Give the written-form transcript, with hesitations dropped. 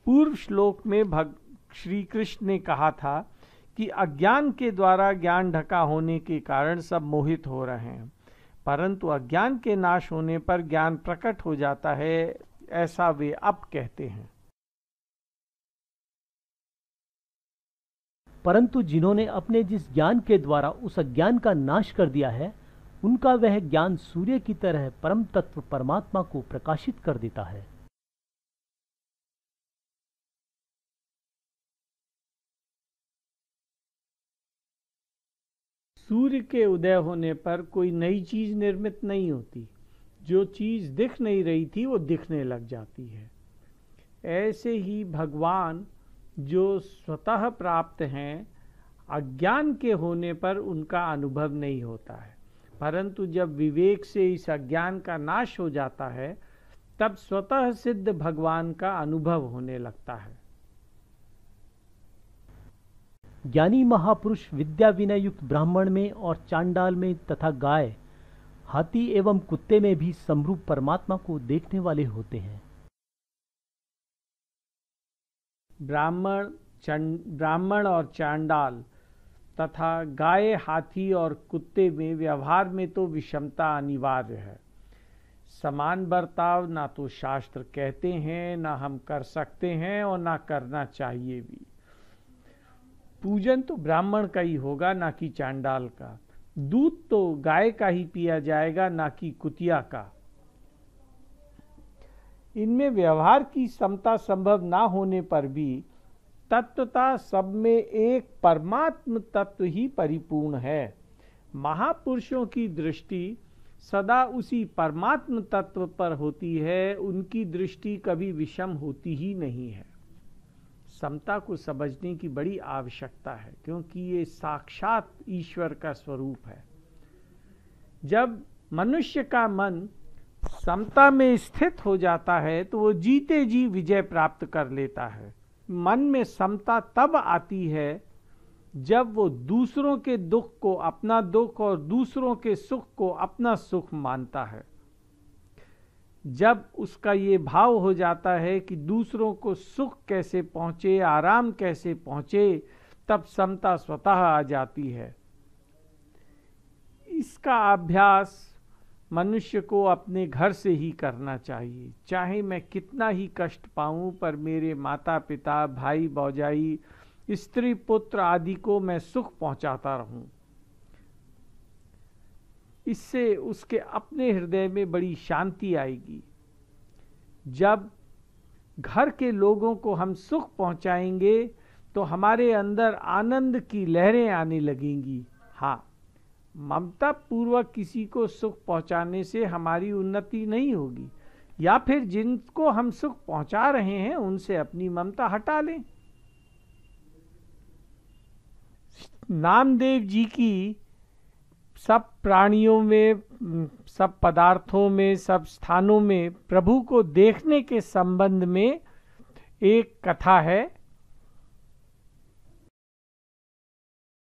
पूर्व श्लोक में श्री कृष्ण ने कहा था कि अज्ञान के द्वारा ज्ञान ढका होने के कारण सब मोहित हो रहे हैं, परंतु अज्ञान के नाश होने पर ज्ञान प्रकट हो जाता है, ऐसा वे अब कहते हैं। परंतु जिन्होंने अपने जिस ज्ञान के द्वारा उस अज्ञान का नाश कर दिया है, उनका वह ज्ञान सूर्य की तरह परम तत्व परमात्मा को प्रकाशित कर देता है। सूर्य के उदय होने पर कोई नई चीज निर्मित नहीं होती, जो चीज दिख नहीं रही थी वो दिखने लग जाती है। ऐसे ही भगवान जो स्वतः प्राप्त हैं, अज्ञान के होने पर उनका अनुभव नहीं होता है, परंतु जब विवेक से इस अज्ञान का नाश हो जाता है तब स्वतः सिद्ध भगवान का अनुभव होने लगता है। ज्ञानी महापुरुष विद्या विनय युक्त ब्राह्मण में और चांडाल में तथा गाय, हाथी एवं कुत्ते में भी समरूप परमात्मा को देखने वाले होते हैं। ब्राह्मण और चांडाल तथा गाय, हाथी और कुत्ते में व्यवहार में तो विषमता अनिवार्य है। समान बर्ताव ना तो शास्त्र कहते हैं, ना हम कर सकते हैं और ना करना चाहिए भी। पूजन तो ब्राह्मण का ही होगा, ना कि चांडाल का। दूध तो गाय का ही पिया जाएगा, ना कि कुतिया का। इनमें व्यवहार की समता संभव ना होने पर भी तत्वता सब में एक परमात्म तत्व ही परिपूर्ण है। महापुरुषों की दृष्टि सदा उसी परमात्म तत्व पर होती है, उनकी दृष्टि कभी विषम होती ही नहीं है। समता को समझने की बड़ी आवश्यकता है, क्योंकि ये साक्षात ईश्वर का स्वरूप है। जब मनुष्य का मन समता में स्थित हो जाता है तो वो जीते जी विजय प्राप्त कर लेता है। मन में समता तब आती है जब वो दूसरों के दुख को अपना दुख और दूसरों के सुख को अपना सुख मानता है। जब उसका ये भाव हो जाता है कि दूसरों को सुख कैसे पहुंचे, आराम कैसे पहुंचे, तब समता स्वतः आ जाती है। इसका अभ्यास मनुष्य को अपने घर से ही करना चाहिए। चाहे मैं कितना ही कष्ट पाऊं, पर मेरे माता पिता, भाई भौजाई, स्त्री पुत्र आदि को मैं सुख पहुंचाता रहूं। इससे उसके अपने हृदय में बड़ी शांति आएगी। जब घर के लोगों को हम सुख पहुंचाएंगे तो हमारे अंदर आनंद की लहरें आने लगेंगी। हाँ, ममता पूर्वक किसी को सुख पहुंचाने से हमारी उन्नति नहीं होगी, या फिर जिनको हम सुख पहुंचा रहे हैं उनसे अपनी ममता हटा लें। नामदेव जी की सब प्राणियों में, सब पदार्थों में, सब स्थानों में प्रभु को देखने के संबंध में एक कथा है।